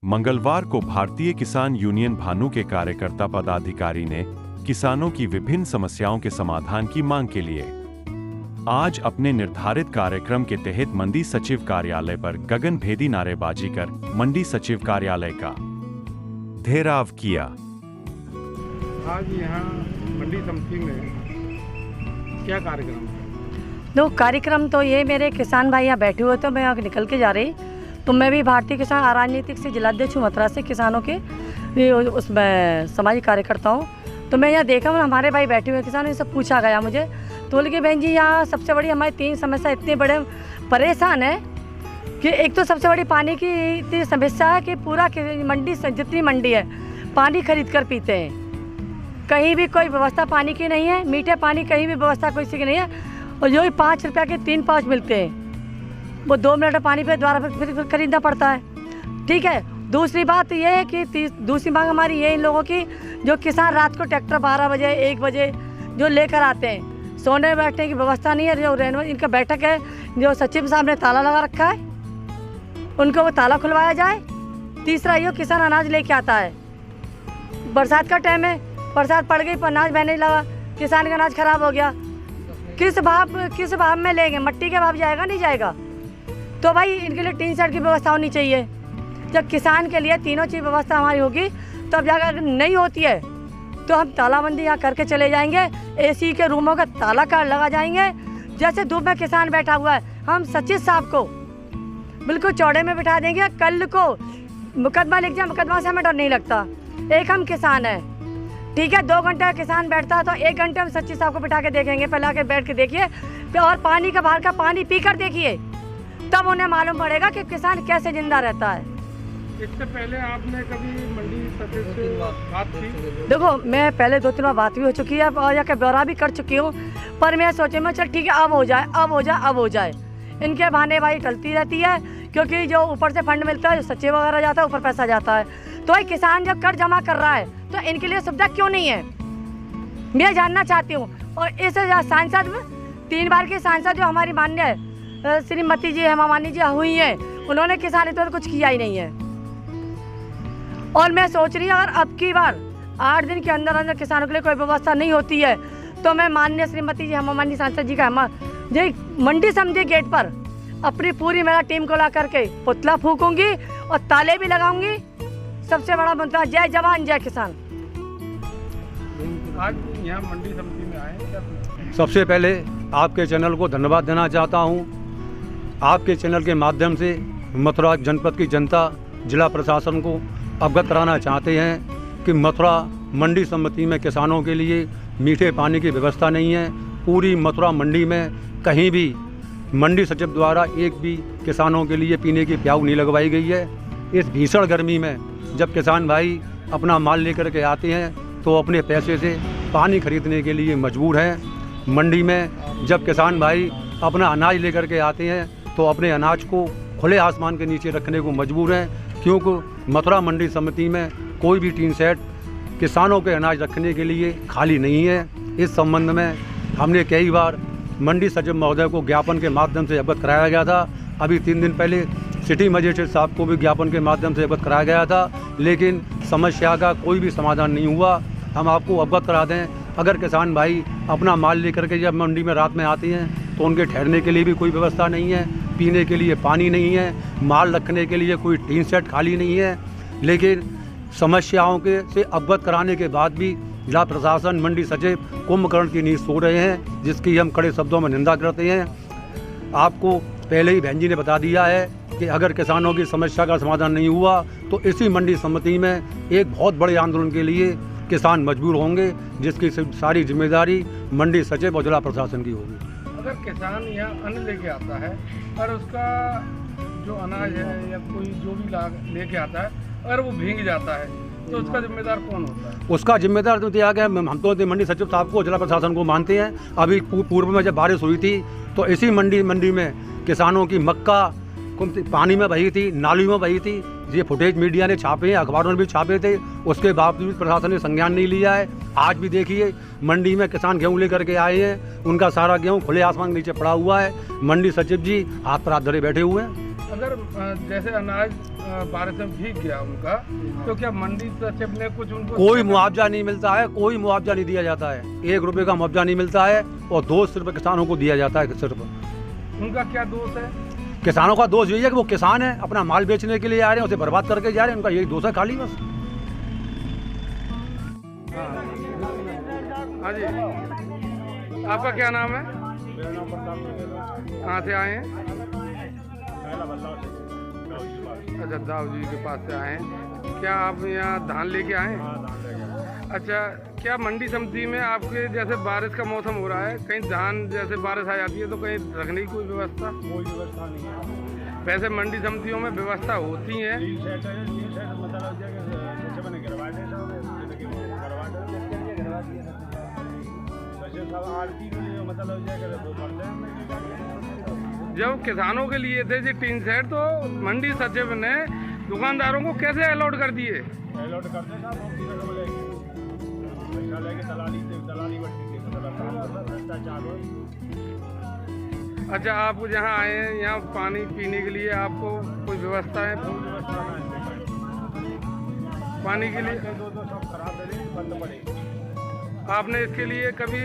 मंगलवार को भारतीय किसान यूनियन भानु के कार्यकर्ता पदाधिकारी ने किसानों की विभिन्न समस्याओं के समाधान की मांग के लिए आज अपने निर्धारित कार्यक्रम के तहत मंडी सचिव कार्यालय पर गगनभेदी नारेबाजी कर मंडी सचिव कार्यालय का घेराव किया। आज यहाँ मंडी समिति में क्या कार्यक्रम है? दो कार्यक्रम तो ये मेरे किसान भाई यहाँ बैठे हुए तो मैं यहाँ निकल के जा रही, तो मैं भी भारतीय किसान अराजनीतिक से जिलाध्यक्ष हूँ मथुरा से, किसानों के उसमें सामाजिक कार्यकर्ता हूँ। तो मैं यहाँ देखा हूँ हमारे भाई बैठे हुए किसानों से पूछा गया मुझे, तो बोले कि बहन जी यहाँ सबसे बड़ी हमारी 3 समस्या इतने बड़े परेशान है कि एक तो सबसे बड़ी पानी की इतनी समस्या है कि पूरा मंडी जितनी मंडी है पानी खरीद कर पीते हैं, कहीं भी कोई व्यवस्था पानी की नहीं है, मीठे पानी कहीं भी व्यवस्था किसी की नहीं है, और जो ही 5 रुपये के 3 पाउच मिलते हैं वो 2 मिनट पानी पे द्वारा फिर खरीदना पड़ता है। ठीक है, दूसरी बात ये है कि दूसरी मांग हमारी ये इन लोगों की, जो किसान रात को ट्रैक्टर 12 बजे 1 बजे जो लेकर आते हैं, सोने बैठने की व्यवस्था नहीं है, जो रहने इनका बैठक है, जो सचिव साहब ने ताला लगा रखा है उनको वो ताला खुलवाया जाए। तीसरा ये किसान अनाज लेके आता है, बरसात का टाइम है, बरसात पड़ गई, अनाज बहने लगा, किसान का अनाज खराब हो गया, किस भाव में लेंगे? मट्टी के भाव जाएगा नहीं जाएगा? तो भाई इनके लिए टीन शेड की व्यवस्था होनी चाहिए। जब किसान के लिए तीनों चीज़ व्यवस्था हमारी होगी तब तो जाकर, अगर नहीं होती है तो हम तालाबंदी यहाँ करके चले जाएंगे, एसी के रूमों का ताला कार्ड लगा जाएंगे। जैसे धूप में किसान बैठा हुआ है, हम सचिव साहब को बिल्कुल चौड़े में बिठा देंगे, कल को मुकदमा लिख जाए, मुकदमा से हमें डर नहीं लगता। एक हम किसान हैं, ठीक है, 2 घंटे किसान बैठता है तो 1 घंटे हम सचिव साहब को बिठा के देखेंगे, पहले आके बैठ के देखिए और पानी का बाहर का पानी पी कर देखिए, तब उन्हें मालूम पड़ेगा कि किसान कैसे जिंदा रहता है। इससे पहले आपने कभी मंडी सचिव से बात की? देखो मैं पहले 2-3 बार बात भी हो चुकी है और या ब्यौरा भी कर चुकी हूँ, पर मैं सोचे मैं चल ठीक है अब हो जाए, अब हो जाए, अब हो जाए। इनके बहाने भाई टलती रहती है, क्योंकि जो ऊपर से फंड मिलता है, जो सचिव वगैरह जाता है, ऊपर पैसा जाता है, तो भाई किसान जब कर जमा कर रहा है तो इनके लिए सुविधा क्यों नहीं है, मैं जानना चाहती हूँ। और इस सांसद 3 बार के सांसद जो हमारी मान्य श्रीमती जी हेमा मालिनी जी हुई हैं, उन्होंने किसान हित में कुछ किया ही नहीं है। और मैं सोच रही हूँ अगर अब की बार 8 दिन के अंदर अंदर किसानों के लिए कोई व्यवस्था नहीं होती है तो मैं माननीय श्रीमती जी हेमा मालिनी सांसद जी का मंडी समिति गेट पर अपनी पूरी मेरा टीम को ला करके पुतला फूकूंगी और ताले भी लगाऊंगी। सबसे बड़ा मुद्दा जय जवान जय किसान। आज यहाँ मंडी समिति में आए, सबसे पहले आपके चैनल को धन्यवाद देना चाहता हूँ। आपके चैनल के माध्यम से मथुरा जनपद की जनता, जिला प्रशासन को अवगत कराना चाहते हैं कि मथुरा मंडी समिति में किसानों के लिए मीठे पानी की व्यवस्था नहीं है। पूरी मथुरा मंडी में कहीं भी मंडी सचिव द्वारा एक भी किसानों के लिए पीने की प्याऊ नहीं लगवाई गई है। इस भीषण गर्मी में जब किसान भाई अपना माल लेकर के आते हैं तो अपने पैसे से पानी खरीदने के लिए मजबूर हैं। मंडी में जब किसान भाई अपना अनाज लेकर के आते हैं तो अपने अनाज को खुले आसमान के नीचे रखने को मजबूर हैं, क्योंकि मथुरा मंडी समिति में कोई भी टीन शेड किसानों के अनाज रखने के लिए खाली नहीं है। इस संबंध में हमने कई बार मंडी सचिव महोदय को ज्ञापन के माध्यम से अवगत कराया गया था। अभी 3 दिन पहले सिटी मजिस्ट्रेट साहब को भी ज्ञापन के माध्यम से अवगत कराया गया था, लेकिन समस्या का कोई भी समाधान नहीं हुआ। हम आपको अवगत करा दें, अगर किसान भाई अपना माल लेकर के जब मंडी में रात में आते हैं तो उनके ठहरने के लिए भी कोई व्यवस्था नहीं है, पीने के लिए पानी नहीं है, माल रखने के लिए कोई टीन शेड खाली नहीं है। लेकिन समस्याओं के से अवगत कराने के बाद भी जिला प्रशासन, मंडी सचिव कुंभकर्ण की नींद सो रहे हैं, जिसकी हम कड़े शब्दों में निंदा करते हैं। आपको पहले ही बहन जी ने बता दिया है कि अगर किसानों की समस्या का समाधान नहीं हुआ तो इसी मंडी समिति में एक बहुत बड़े आंदोलन के लिए किसान मजबूर होंगे, जिसकी सारी जिम्मेदारी मंडी सचिव और जिला प्रशासन की होगी। अगर किसान यहाँ अन्न लेके आता है और उसका जो अनाज है या कोई जो भी लेके आता है अगर वो भीग जाता है तो उसका जिम्मेदार कौन होता है? उसका जिम्मेदार तो दिया गया, हम तो मंडी सचिव साहब को, जिला प्रशासन को मानते हैं। अभी पूर्व में जब बारिश हुई थी तो इसी मंडी में किसानों की मक्का पानी में बही थी, नालियों में बही थी। ये फुटेज मीडिया ने छापे हैं, अखबारों में भी छापे थे, उसके बावजूद प्रशासन ने संज्ञान नहीं लिया है। आज भी देखिए मंडी में किसान गेहूँ लेकर के आए हैं, उनका सारा गेहूँ खुले आसमान के नीचे पड़ा हुआ है। मंडी सचिव जी हाथ पर हाथ धरे बैठे हुए हैं। अगर जैसे अनाज बारिश में भीग गया उनका, तो क्या मंडी सचिव ने कुछ उनको कोई मुआवजा नहीं मिलता है, कोई मुआवजा नहीं दिया जाता है। 1 रुपये का मुआवजा नहीं मिलता है और 2 सिर्फ किसानों को दिया जाता है। सिर्फ उनका क्या दोष है? किसानों का दोष यही है कि वो किसान है, अपना माल बेचने के लिए आ रहे हैं, उसे बर्बाद करके जा रहे हैं। उनका यही दोष है खाली बस। हाँ जी, आपका क्या नाम है? कहाँ से आए हैं? अच्छा, दाऊ जी के पास से आए हैं। क्या आप यहाँ धान लेके आए हैं? अच्छा, क्या मंडी समिति में आपके जैसे बारिश का मौसम हो रहा है, कहीं धान जैसे बारिश आ जाती है तो कहीं रखने की कोई व्यवस्था? कोई व्यवस्था नहीं है। वैसे मंडी समितियों में व्यवस्था होती है। जब किसानों के लिए थे जी टीन सेट, तो मंडी सचिव ने दुकानदारों को कैसे अलॉट कर दिए? अलॉट करते साहब, पैसा लेके दलाली बढ़ती थी, भ्रष्टाचार हो। अच्छा, आप जहाँ आए हैं यहाँ पानी पीने के लिए आपको कोई व्यवस्था है? पानी के लिए 2 सब खराब दे बंद पड़े। आपने इसके लिए कभी